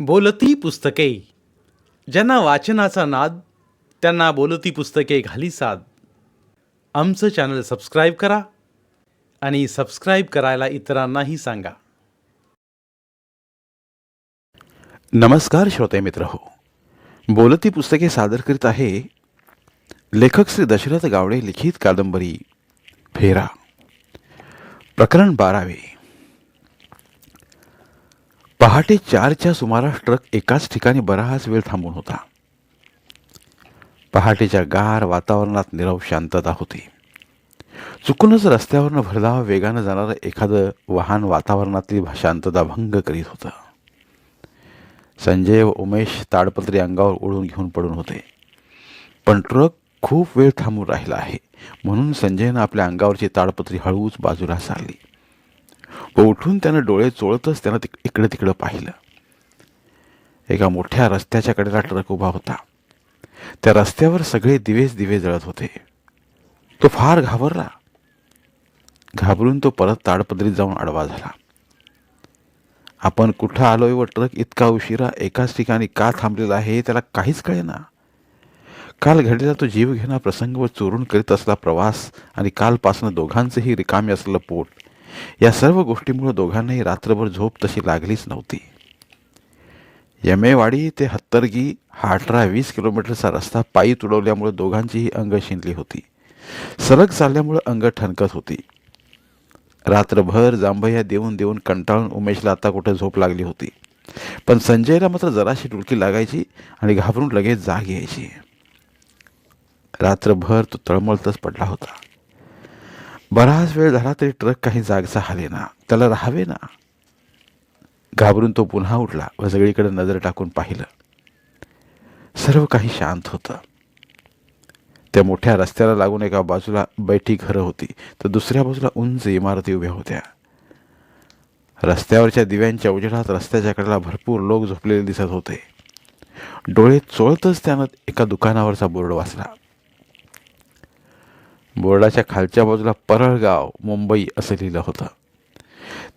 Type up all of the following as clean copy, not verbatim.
बोलती पुस्तके. ज्यांना वाचनाचा नाद, त्यांना बोलती पुस्तके घाली साद. आमचं चॅनल सबस्क्राईब करा आणि सबस्क्राईब करायला इतरांनाही सांगा. नमस्कार श्रोते मित्र हो. बोलती पुस्तके सादर करीत आहे लेखक श्री दशरथ गावडे लिखित कादंबरी फेरा, प्रकरण 12. पहाटे 4च्या सुमारास ट्रक एकाच ठिकाणी बराच वेळ थांबून होता. पहाटेच्या गार वातावरणात नीरव शांतता होती. चुकूनच रस्त्यावरनं भरधाव वेगानं जाणारं एखादं वाहन वातावरणातली शांतता भंग करीत होतं. संजय व उमेश ताडपत्री अंगावर ओढून घेऊन पडून होते, पण ट्रक खूप वेळ थांबून राहिला आहे म्हणून संजयनं आपल्या अंगावरची ताडपत्री हळूच बाजूला सारली व उठून त्यानं डोळे चोळतच त्यानं इकडं तिकडं पाहिलं. एका मोठ्या रस्त्याच्या कडेला ट्रक उभा होता. त्या रस्त्यावर सगळे दिवेच दिवे जळत होते. तो फार घाबरला. घाबरून तो परत ताडपत्रीत जाऊन आडवा झाला. आपण कुठं आलोय व ट्रक इतका उशिरा एकाच ठिकाणी का थांबलेला आहे त्याला काहीच कळेना. काल घडलेला तो जीवघेणा प्रसंग व चोरून करीत असला प्रवास आणि कालपासनं दोघांचंही रिकामे असलेलं पोट, या सर्व गोष्टीमुळे दोघांनाही रात्रभर झोप तशी लागलीच नव्हती. यमेवाडी ते हत्तरगी हा 18-20 किलोमीटरचा रस्ता पायी तुडवल्यामुळे दोघांचीही अंग शिंदली होती. सलग चालल्यामुळे अंग ठणकत होती. रात्रभर जांभया देऊन देऊन कंटाळून उमेशला आता कुठे झोप लागली होती, पण संजयला मात्र जराशी डुलकी लागायची आणि घाबरून लगेच जाग यायची. रात्रभर तो तळमळतच पडला होता. बराच वेळ झाला तरी ट्रक काही जागचा हालेना, त्याला राहावे ना. घाबरून तो पुन्हा उठला व सगळीकडे नजर टाकून पाहिलं. सर्व काही शांत होतं. त्या मोठ्या रस्त्याला लागून एका बाजूला बैठी घरं होती तर दुसऱ्या बाजूला उंच इमारती उभ्या होत्या. रस्त्यावरच्या दिव्यांच्या उजेडात रस्त्याच्या कडेला भरपूर लोक झोपलेले दिसत होते. डोळे चोळतच त्यानं एका दुकानावरचा बोर्ड वाचला. बोर्डाच्या खालच्या बाजूला परळगाव, मुंबई असं लिहिलं होतं.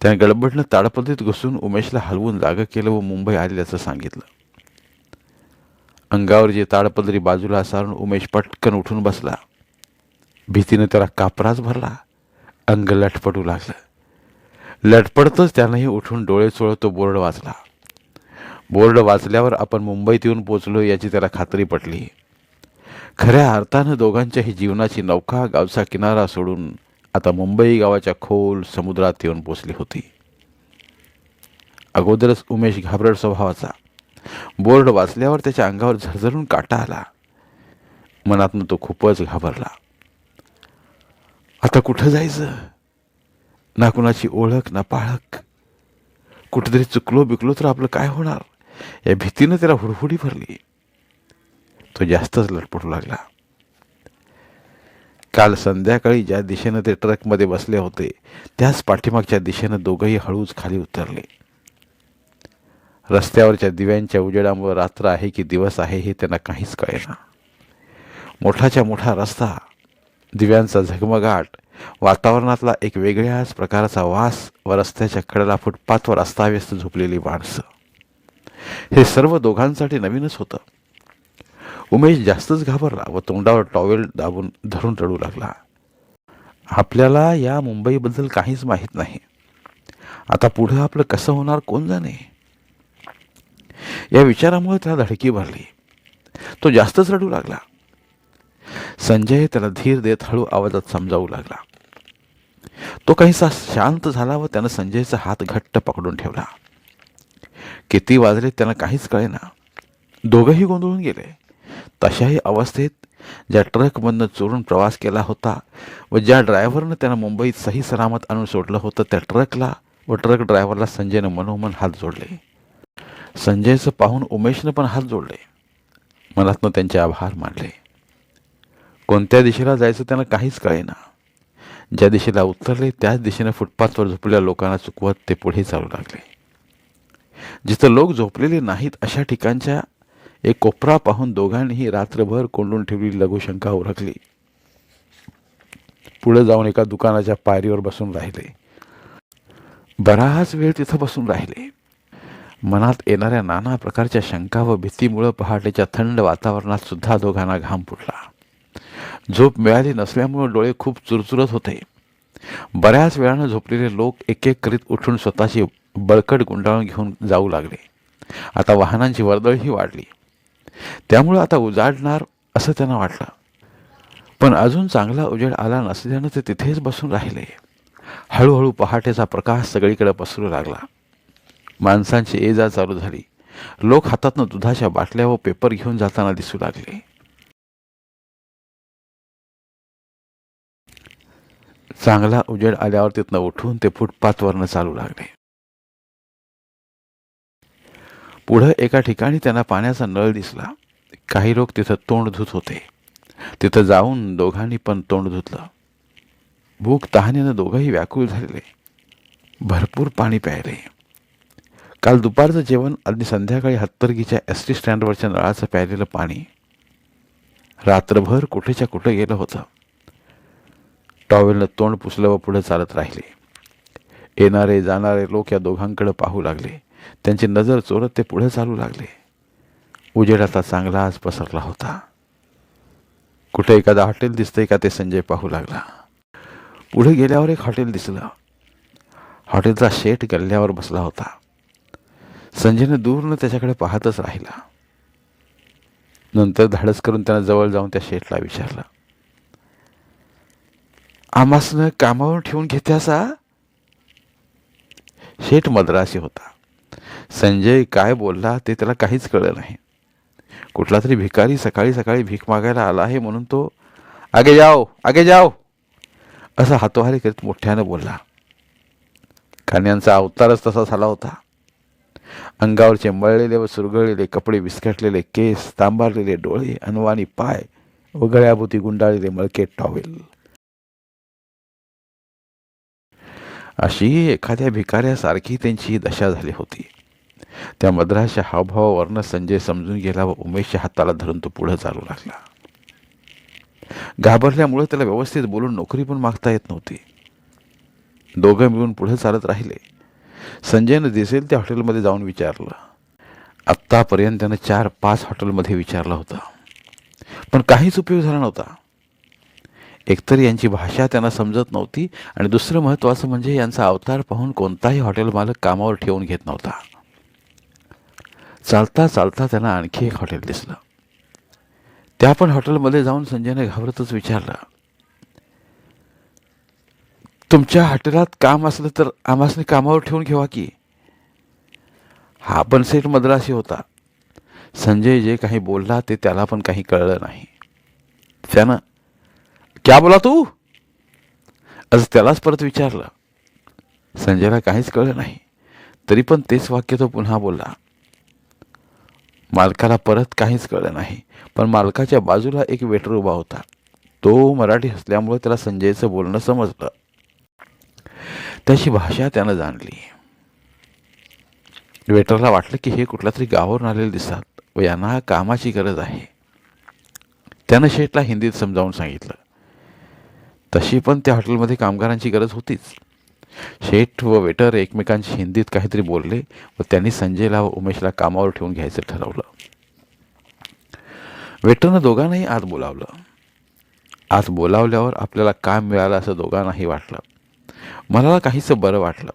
त्याने गडबडनं ताडपत्रीत घुसून उमेशला हलवून जागं केलं व मुंबई आलेल्याचं सांगितलं. अंगावर जे ताडपत्री बाजूला सारून उमेश पटकन उठून बसला. भीतीनं त्याला कापराच भरला. अंग लटपटू लागलं. लटपटतच त्यानंही उठून डोळे चोळत तो बोर्ड वाचला. बोर्ड वाचल्यावर आपण मुंबईत येऊन पोचलो याची त्याला खात्री पटली. खऱ्या अर्थानं दोघांच्याही जीवनाची नौका गावचा किनारा सोडून आता मुंबई गावाच्या खोल समुद्रात येऊन पोचली होती. अगोदरच उमेश घाबरट स्वभावाचा. बोर्ड वाचल्यावर त्याच्या अंगावर झरझरून काटा आला. मनातनं तो खूपच घाबरला. आता कुठं जायचं? ना कुणाची ओळख ना पाळख. कुठेतरी चुकलो बिकलो तर आपलं काय होणार या भीतीनं त्याला हुडहुडी भरली. तो जास्तच लटपटू लागला. काल संध्याकाळी ज्या दिशेनं ते ट्रकमध्ये बसले होते त्याच पाठीमागच्या दिशेनं दोघंही हळूच खाली उतरले. रस्त्यावरच्या दिव्यांच्या उजेडामुळे रात्र आहे की दिवस आहे हे त्यांना काहीच कळेना. मोठाच्या मोठा रस्ता, दिव्यांचा झगमगाट, वातावरणातला एक वेगळ्याच प्रकारचा वास व रस्त्याच्या कडेला फुटपाथवर अस्ताव्यस्त झोपलेली माणसं, हे सर्व दोघांसाठी नवीनच होतं. उमेश जास्तच घाबरला व तोंडावर टॉवेल दाबून धरून रडू लागला. आपल्याला या मुंबईबद्दल काहीच माहीत नाही. आता पुढं आपलं कसं होणार कोण जाणे. या विचारामुळे त्याला धडकी भरली. तो जास्तच रडू लागला. संजय त्याला धीर देत हळू आवाजात समजावू लागला. तो काहीसा शांत झाला व त्यानं संजयचा हात घट्ट पकडून ठेवला. किती वाजले त्यांना काहीच कळेना. दोघंही गोंधळून गेले. तशाही अवस्थेत ज्या ट्रकमधनं चोरून प्रवास केला होता व ज्या ड्रायव्हरनं त्यांना मुंबईत सही सलामत आणून सोडलं होतं त्या ट्रकला व ट्रक ड्रायव्हरला संजयनं मनोमन हात जोडले. संजयचं पाहून उमेशनं पण हात जोडले. मनातनं त्यांचे आभार मानले. कोणत्या दिशेला जायचं त्यांना काहीच कळेना. ज्या दिशेला उतरले त्याच दिशेनं फुटपाथवर झोपलेल्या लोकांना चुकवत ते पुढे चालू लागले. जिथं लोक झोपलेले नाहीत अशा ठिकाणच्या एक कोपरा पाहून दोघांनीही रात्रभर कोंडून ठेवलेली लघुशंका ओळखली. पुढे जाऊन एका दुकानाच्या पायरीवर बसून राहिले. बराच वेळ तिथं बसून राहिले. मनात येणाऱ्या नाना प्रकारच्या शंका व भीतीमुळं पहाटेच्या थंड वातावरणात सुद्धा दोघांना घाम फुटला. झोप मिळाली नसल्यामुळं डोळे खूप चुरचुरत होते. बऱ्याच वेळानं झोपलेले लोक एक एक करीत उठून स्वतःची बळकट गुंडाळून घेऊन जाऊ लागले. आता वाहनांची वर्दळही वाढली. त्यामुळं आता उजाडणार असं त्यांना वाटलं. पण अजून चांगला उजेड आला नसल्यानं ते तिथेच बसून राहिले. हळूहळू पहाटेचा प्रकाश सगळीकडे पसरू लागला. माणसांची ये जा चालू झाली. लोक हातातनं दुधाच्या बाटल्या व पेपर घेऊन जाताना दिसू लागले. चांगला उजेड आल्यावर तिथनं उठून ते फुटपाथवरनं चालू लागले. पुढं एका ठिकाणी त्यांना पाण्याचा नळ दिसला. काही लोक तिथं तोंड धुत होते. तिथं जाऊन दोघांनी पण तोंड धुतलं. भूक तहानेनं दोघंही व्याकुळ झालेले. भरपूर पाणी प्यायले. काल दुपारचं जेवण आणि संध्याकाळी हत्तरगीच्या एस टी स्टँडवरच्या नळाचं प्यायलेलं पाणी रात्रभर कुठेच्या कुठं गेलं होतं. टॉवेलनं तोंड पुसलं व पुढे चालत राहिले. येणारे जाणारे लोक या दोघांकडे पाहू लागले. त्यांची नजर चोरत ते पुढे चालू लागले. उजेड आता चांगलाच पसरला होता. कुठे एखादा हॉटेल दिसतंय का ते संजय पाहू लागला. पुढे गेल्यावर एक हॉटेल दिसलं. हॉटेलचा शेठ गल्ल्यावर बसला होता. संजयने दूरनं त्याच्याकडे पाहतच राहिला. नंतर धाडस करून त्यानं जवळ जाऊन त्या शेठला विचारलं, आमासनं कामावर ठेवून घेत्यासा? शेठ मद्रासी होता. संजय काय बोलला ते त्याला काहीच कळलं नाही. कुठला तरी भिकारी सकाळी सकाळी भीक मागायला आला आहे म्हणून तो आगे जाओ आगे जाओ असा हातोहारी करीत मोठ्यानं बोलला. कान्यांचा अवतारच तसा झाला होता. अंगावरचे मळलेले व सुरगळलेले कपडे, विस्कटलेले केस, तांबारलेले डोळे, अनवाणी पाय व गळ्याभोवती गुंडाळलेले मळके टॉवेल. अशी एखाद्या भिकाऱ्यासारखी त्यांची दशा झाली होती. त्या मद्रासच्या हावभावावरनं संजय समजून गेला व उमेशच्या हाताला धरून तो पुढे चालू लागला. घाबरल्यामुळे त्याला व्यवस्थित बोलून नोकरी पण मागता येत नव्हती. दोघं मिळून पुढे चालत राहिले. संजयनं दिसेल त्या हॉटेलमध्ये जाऊन विचारलं. आत्तापर्यंत त्यानं 4-5 हॉटेलमध्ये विचारलं होतं, पण काहीच उपयोग झाला नव्हता. एकतर यांची भाषा त्यांना समजत नव्हती आणि दुसरं महत्त्वाचं म्हणजे यांचा अवतार पाहून कोणताही हॉटेल मालक कामावर ठेवून घेत नव्हता. चालता चालता त्यांना आणखी एक हॉटेल दिसलं. त्या पण हॉटेलमध्ये जाऊन संजयने घाबरतच विचारलं, तुमच्या हॉटेलात काम असलं तर आम्हासनी कामावर ठेवून घेवा की. हा पण सेठ मद्रासी होता. संजय जे काही बोलला ते त्याला पण काही कळलं नाही. त्यानं क्या बोला तू असं त्यालाच परत विचारलं. संजयला काहीच कळलं नाही. तरी पण तेच वाक्य तो पुन्हा बोलला. मालकाला परत काहीच कळलं नाही. पण मालकाच्या बाजूला एक वेटर उभा होता. तो मराठी असल्यामुळे त्याला संजयचं बोलणं समजलं. त्याची भाषा त्यानं जाणली. वेटरला वाटलं की हे कुठल्या तरी गावावरून आलेले दिसतात व यांना कामाची गरज आहे. त्यानं शेठला हिंदीत समजावून सांगितलं. तशी पण त्या हॉटेलमध्ये कामगारांची गरज होतीच. शेठ व वेटर एकमेकांशी हिंदीत काहीतरी बोलले व त्यांनी संजयला व उमेशला कामावर ठेवून घ्यायचं ठरवलं. वेटरनं दोघांनाही आत बोलावलं. आत बोलावल्यावर आपल्याला काम मिळालं असं दोघांनाही वाटलं. मला काहीसं बरं वाटलं.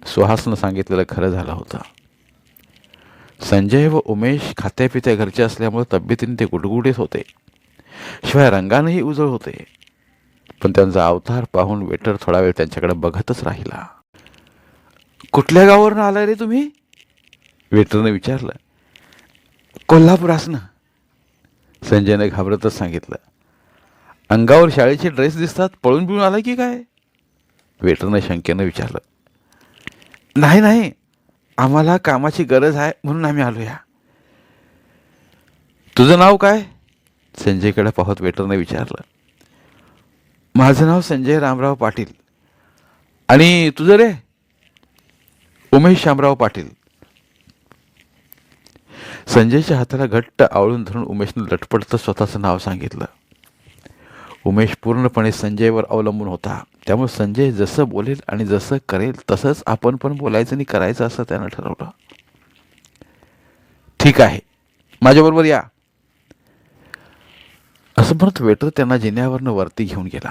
सुहासनं सांगितलेलं खरं झालं होतं. संजय व उमेश खात्यापित्या घरचे असल्यामुळे तब्येतीने ते गुडगुडीत होते. शिवाय रंगानेही उजळ होते. पण त्यांचा अवतार पाहून वेटर थोडा वेळ त्यांच्याकडे बघतच राहिला. कुठल्या गावावरून आलाय रे तुम्ही? वेटरने विचारलं. कोल्हापुरासनं, संजयने घाबरतच सांगितलं. अंगावर शाळेचे ड्रेस दिसतात, पळून पिळून आलाय की काय? वेटरने शंकेनं विचारलं. नाही नाही, आम्हाला कामाची गरज आहे म्हणून आम्ही आलो या. तुझं नाव काय? संजयकडे पाहत वेटरने विचारलं. माझं नाव संजय रामराव पाटील. आणि तुझं रे? उमेश शामराव पाटील. संजयच्या हाताला घट्ट आवळून धरून उमेशने लटपटत स्वतःचं नाव सांगितलं. उमेश पूर्णपणे संजयवर अवलंबून होता. त्यामुळे संजय जसं बोलेल आणि जसं करेल तसंच आपण पण बोलायचं आणि करायचं असं त्यानं ठरवलं. ठीक आहे, माझ्याबरोबर या. असं म्हणत वेटर त्यांना जिन्यावरनं वरती घेऊन गेला.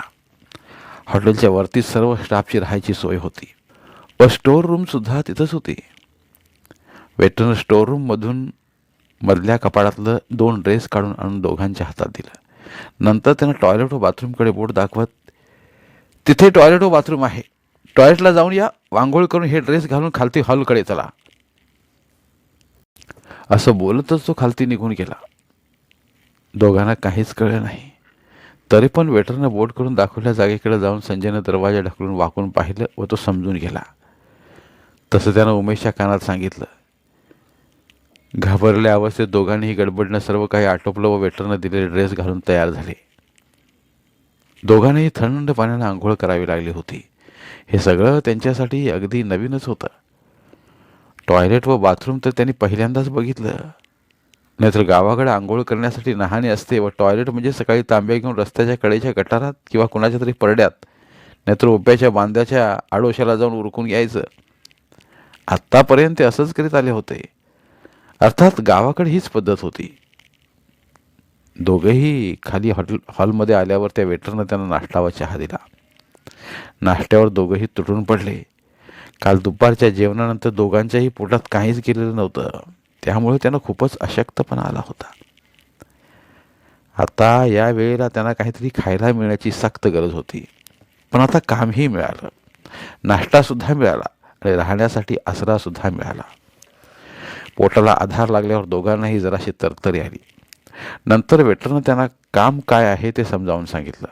हॉटेलच्या वरती सर्व स्टाफची राहायची सोय होती व स्टोअर रूमसुद्धा तिथंच होती. वेटरनं स्टोअर रूममधून मधल्या कपाडातलं 2 ड्रेस काढून आणून दोघांच्या हातात दिलं. नंतर त्यानं टॉयलेट व बाथरूमकडे बोट दाखवत, तिथे टॉयलेट व बाथरूम आहे, टॉयलेटला जाऊन या, आंघोळ करून हे ड्रेस घालून खालती हॉलकडे चला. असं बोलतच तो खालती निघून गेला. दोघांना काहीच कळलं नाही. तरी पण वेटरनं बोट करून दाखवल्या जागेकडे जाऊन संजयनं दरवाजा ढकलून वाकून पाहिलं व तो समजून गेला. तसं त्यानं उमेशच्या कानात सांगितलं. घाबरल्या अवस्थेत दोघांनीही गडबडनं सर्व काही आटोपलं व वेटरनं दिलेले ड्रेस घालून तयार झाले. दोघांनाही थंड पाण्यानं आंघोळ करावी लागली होती. हे सगळं त्यांच्यासाठी अगदी नवीनच होतं. टॉयलेट व बाथरूम तर त्यांनी पहिल्यांदाच बघितलं. नाहीतर गावाकडे आंघोळ करण्यासाठी नहाणे असते व टॉयलेट म्हणजे सकाळी तांब्या घेऊन रस्त्याच्या कडेच्या गटारात किंवा कुणाच्या तरी परड्यात, नाहीतर ओप्याच्या बांध्याच्या आडोशाला जाऊन उरकून घ्यायचं. आत्तापर्यंत ते असंच करीत आले होते. अर्थात गावाकडे हीच पद्धत होती. दोघेही खाली हॉलमध्ये आल्यावर त्या वेटरनं त्यांना नाश्ता व चहा दिला. नाश्त्यावर दोघंही तुटून पडले. काल दुपारच्या जेवणानंतर दोघांच्याही पोटात काहीच गेलेलं नव्हतं. त्यामुळे त्यांना खूपच अशक्तपणा आला होता. आता या वेळेला त्यांना काहीतरी खायला मिळण्याची सक्त गरज होती. पण आता कामही मिळालं, नाश्तासुद्धा मिळाला आणि राहण्यासाठी आसरासुद्धा मिळाला. पोटाला आधार लागल्यावर दोघांनाही जराशी तरतरी आली. नंतर वेटरनं त्यांना काम काय आहे ते समजावून सांगितलं.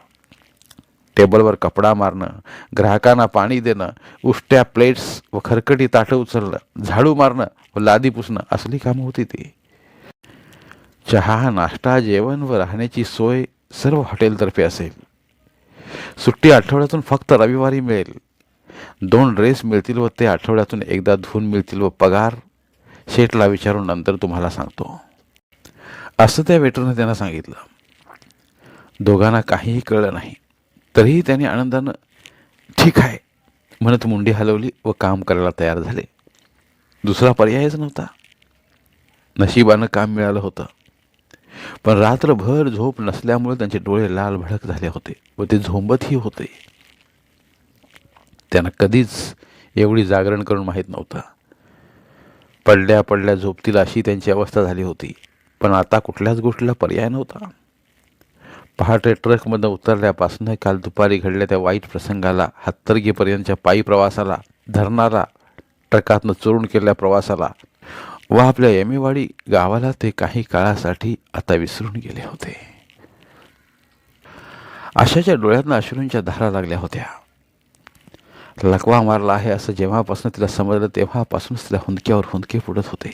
टेबलवर कपडा मारणं, ग्राहकांना पाणी देणं, उष्ट्या प्लेट्स व खरकटी ताटं उचलणं, झाडू मारणं व लादी पुसणं असली कामं होती ती. चहा, नाश्ता, जेवण व राहण्याची सोय सर्व हॉटेलतर्फे असेल. सुट्टी आठवड्यातून फक्त रविवारी मिळेल. 2 ड्रेस मिळतील व ते आठवड्यातून एकदा धुवून मिळतील व पगार शेठला विचारून नंतर तुम्हाला सांगतो, असं त्या वेटरनं त्यांना सांगितलं. दोघांना काहीही कळलं नाही. तरीही त्यांनी आनंदानं ठीक आहे म्हणत मुंडी हलवली व काम करायला तयार झाले. दुसरा पर्यायच नव्हता. नशिबानं काम मिळालं होतं. पण रात्रभर झोप नसल्यामुळे त्यांचे डोळे लाल भडक झाले होते व ते झोंबतही होते. त्यांना कधीच एवढी जागरण करून माहीत नव्हतं. पडल्या पडल्या झोपतील अशी त्यांची अवस्था झाली होती. पण आता कुठल्याच गोष्टीला पर्याय नव्हता. पहाटे ट्रकमधून उतरल्यापासून काल दुपारी घडल्या त्या वाईट प्रसंगाला, हत्तरगीपर्यंतच्या पायी प्रवासाला, धरणारा ट्रकातनं चोरून केलेल्या प्रवासाला व आपल्या येमेवाडी गावाला ते काही काळासाठी आता विसरून गेले होते. आशाच्या डोळ्यातनं अश्रूंच्या धारा लागल्या होत्या. लकवा मारला आहे असं जेव्हापासून तिला समजलं तेव्हापासूनच तिला हुंदक्यावर हुंदके फुटत होते.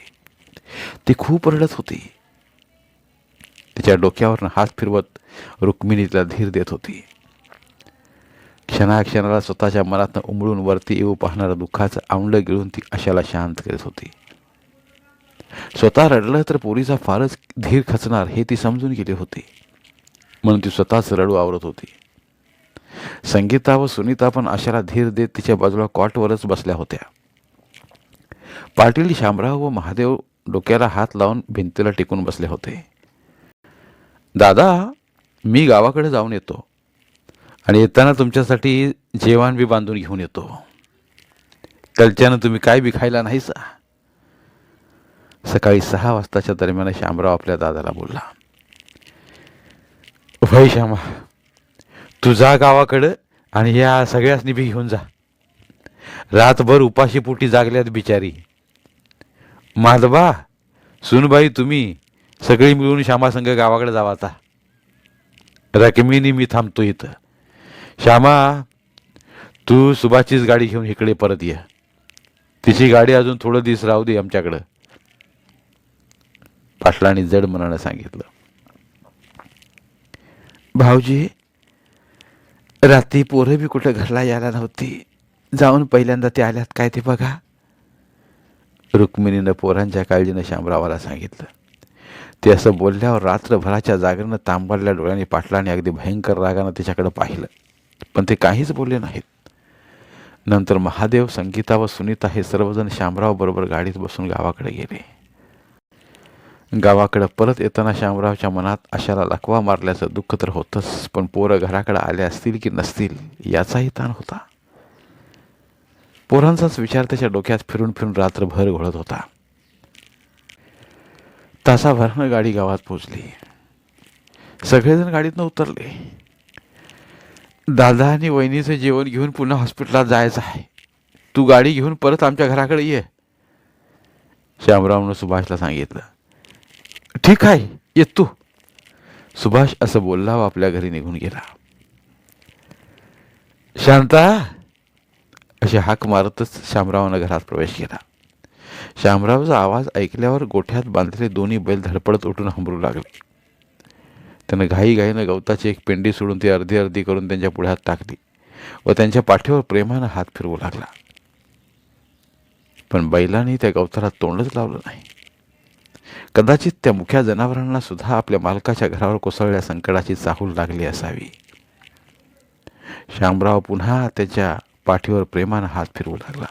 ती खूप रडत होती. तिच्या डोक्यावरनं हात फिरवत रुक्मिणी तिला धीर देत होती. क्षणाक्षणाला स्वतःच्या मनातनं उमळून वरती येऊ पाहणारं दुःखाचं आवंड गिळून ती आशाला शांत करीत होती. स्वतः रडलं तर पोरीचा फारच धीर खचणार हे ती समजून गेली होती. म्हणून ती स्वतःच रडू आवरत होती. संगीता व सुनीता पण आशाला धीर देत तिच्या बाजूला कॉटवरच बसल्या होत्या. पाटील, शामराव व महादेव डोक्याला हात लावून भिंतीला टिकून बसले होते. दादा, मी गावाकडे जाऊन येतो आणि येताना तुमच्यासाठी जेवण बी बांधून घेऊन येतो. त्याच्यानं तुम्ही काय बी खायला नाहीसा. सकाळी 6 वाजताच्या दरम्यान शामराव आपल्या दादाला बोलला. भाई श्यामा, तू जा गावाकडं आणि या सगळ्यासनी बी घेऊन जा. रातभर उपाशी पोटी जागल्यात बिचारी. माधबा, सुनबाई, तुम्ही सगळी मिळून श्यामासंग गावाकडे जावा. आता रकमेनी मी थांबतो इथं. श्यामा, तू सुभाषचीच गाडी घेऊन इकडे परत ये. तिची गाडी अजून थोडं दिवस राहू दे आमच्याकडं. पाटलांनी जड मनानं सांगितलं. भाऊजी, रात्री पोरं बी कुठं घरला यायला नव्हती. जाऊन पहिल्यांदा ते आल्यात काय ते बघा. रुक्मिणीनं पोरांच्या काळजीनं शामरावाला सांगितलं. ते असं बोलल्यावर रात्रभराच्या जागरणं तांबडल्या डोळ्यांनी पाटलाने अगदी भयंकर रागानं तिच्याकडे पाहिलं. पण ते काहीच बोलले नाहीत. नंतर महादेव, संगीता व सुनीता हे सर्वजण शामराव बरोबर गाडीत बसून गावाकडे गेले. गावाकडं परत येताना शामरावच्या मनात आशाला लकवा मारल्याचं दुःख तर होतंच, पण पोरं घराकडे आले असतील की नसतील याचाही ताण होता. पोरांचाच विचार त्याच्या डोक्यात फिरून फिरून रात्रभर घोळत होता. तासाभरानं गाडी गावात पोचली. सगळेजण गाडीतनं उतरले. दादा आणि वहिनीचं जेवण घेऊन पुन्हा हॉस्पिटलात जायचं आहे. तू गाडी घेऊन परत आमच्या घराकडे ये, शामरावनं सुभाषला सांगितलं. ठीक आहे, येत तू, सुभाष असं बोलला व आपल्या घरी निघून गेला. शांता अशी हाक मारतच शामरावनं घरात प्रवेश केला. शामरावचा आवाज ऐकल्यावर गोठ्यात बांधलेले दोन्ही बैल धडपडत उठून हंबरू लागले. त्यानं घाईघाईनं गवताची एक पेंडी सोडून ती अर्धी अर्धी करून त्यांच्या पुढ्यात टाकली व त्यांच्या पाठीवर प्रेमानं हात फिरवू लागला. पण बैलांनी त्या गवताला तोंडच लावलं नाही. कदाचित त्या मुख्या जनावरांना सुद्धा आपल्या मालकाच्या घरावर कोसळल्या संकटाची चाहूल लागली असावी. शामराव पुन्हा त्याच्या पाठीवर प्रेमानं हात फिरवू लागला.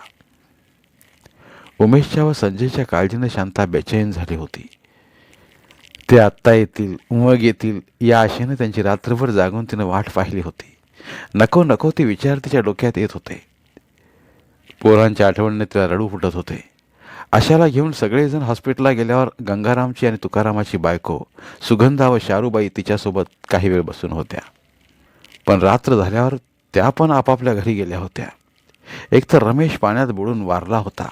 उमेशच्या व संजयच्या काळजीनं शांता बेचैन झाली होती. ते आत्ता येतील, मग येतील या आशेनं त्यांची रात्रभर जागून तिनं वाट पाहिली होती. नको नको ते विचार तिच्या डोक्यात येत होते. पोरांच्या आठवणीने तिला रडू फुटत होते. आशाला घेऊन सगळेजण हॉस्पिटलला गेल्यावर गंगारामची आणि तुकारामाची बायको सुगंधा व शारूबाई तिच्यासोबत काही वेळ बसून होत्या. पण रात्र झाल्यावर त्या पण आपापल्या घरी गेल्या होत्या. एकतर रमेश पाण्यात बुडून वारला होता.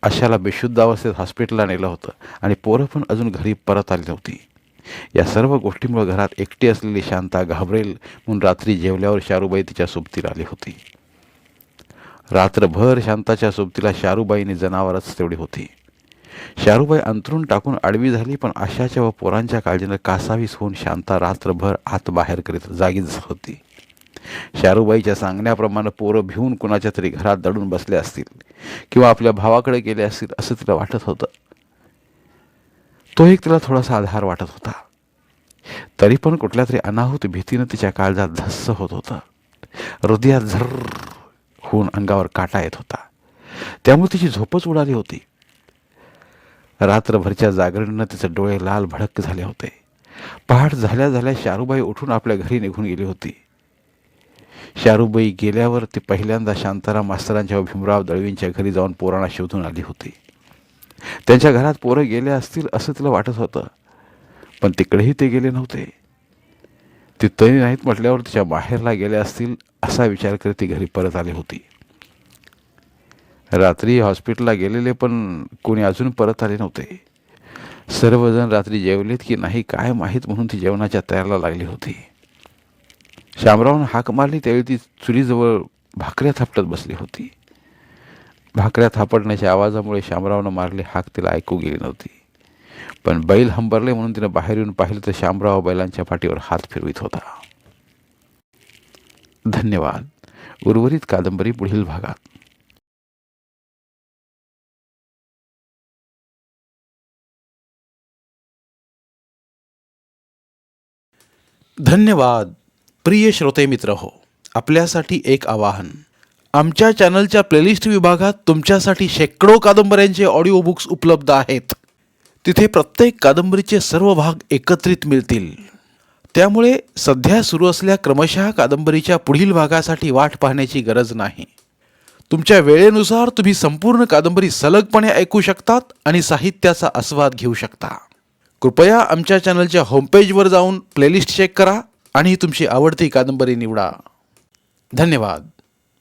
आशाला बेशुद्ध अवस्थेत हॉस्पिटलला नेलं होतं आणि पोरं पण अजून घरी परत आली नव्हती. या सर्व गोष्टींमुळे घरात एकटी असलेली शांता घाबरेल म्हणून रात्री जेवल्यावर शारूबाई तिच्या सोबतीला आली होती. रात्रभर शांताच्या सोबतीला शारूबाईने जनावरच तेवढी होती. शारूबाई अंथरूण टाकून आडवी झाली, पण आशाच्या व पोरांच्या काळजीनं कासावीस होऊन शांता रात्रभर आत बाहेर करीत जागीच होती. शारूबाईच्या सांगण्याप्रमाणे पोरं भिवून कुणाच्या तरी घरात दडून बसले असतील किंवा आपल्या भावाकडे गेले असतील असं तिला वाटत होतं. तो एक तिला थोडासा आधार वाटत होता. तरी पण कुठल्या तरी अनाहूत भीतीनं तिच्या काळजात धस्स होत होतं. हृदयात झर्र होऊन अंगावर काटा येत होता. त्यामुळे तिची झोपच उडाली होती. रात्रभरच्या जागरणीनं तिचे डोळे लाल भडक झाले होते. पहाट झाल्या झाल्या शारूबाई उठून आपल्या घरी निघून गेली होती. शारूबाई गेल्यावर ती पहिल्यांदा शांताराम मास्तरांच्या व भीमराव दळवींच्या घरी जाऊन पोरांना शोधून आली होती. त्यांच्या घरात पोरं गेले असतील असं तिला वाटत होतं, पण तिकडेही ते गेले नव्हते. ती तरी नाहीत म्हटल्यावर तिच्या बाहेरला गेले असतील असा विचार करत ती घरी परत आली होती. रात्री हॉस्पिटलला गेलेले पण कोणी अजून परत आले नव्हते. सर्वजण रात्री जेवलेत की नाही काय माहीत म्हणून ती जेवणाच्या तयारीला लागली होती. शामरावनं हाक मारली त्यावेळी ती चुलीजवळ भाकऱ्या थापटत बसली होती. भाकऱ्या थापटण्याच्या आवाजामुळे शामरावनं मारली हाक तिला ऐकू गेली नव्हती. पण बैल हंबरले म्हणून तिनं बाहेर येऊन पाहिलं तर शामराव बैलांच्या पाठीवर हात फिरवित होता. धन्यवाद. उर्वरित कादंबरी पुढील भागात. धन्यवाद. प्रिय श्रोते मित्र हो, आपल्यासाठी एक आवाहन. आमच्या चॅनलच्या प्लेलिस्ट विभागात तुमच्यासाठी शेकडो कादंबऱ्यांचे ऑडिओ बुक्स उपलब्ध आहेत. तिथे प्रत्येक कादंबरीचे सर्व भाग एकत्रित मिळतील. त्यामुळे सध्या सुरू असलेल्या क्रमशः कादंबरीच्या पुढील भागासाठी वाट पाहण्याची गरज नाही. तुमच्या वेळेनुसार तुम्ही संपूर्ण कादंबरी सलगपणे ऐकू शकतात आणि साहित्याचा आस्वाद घेऊ शकता. कृपया आमच्या चॅनलच्या होमपेजवर जाऊन प्लेलिस्ट चेक करा आणि तुमची आवडती कादंबरी निवडा. धन्यवाद.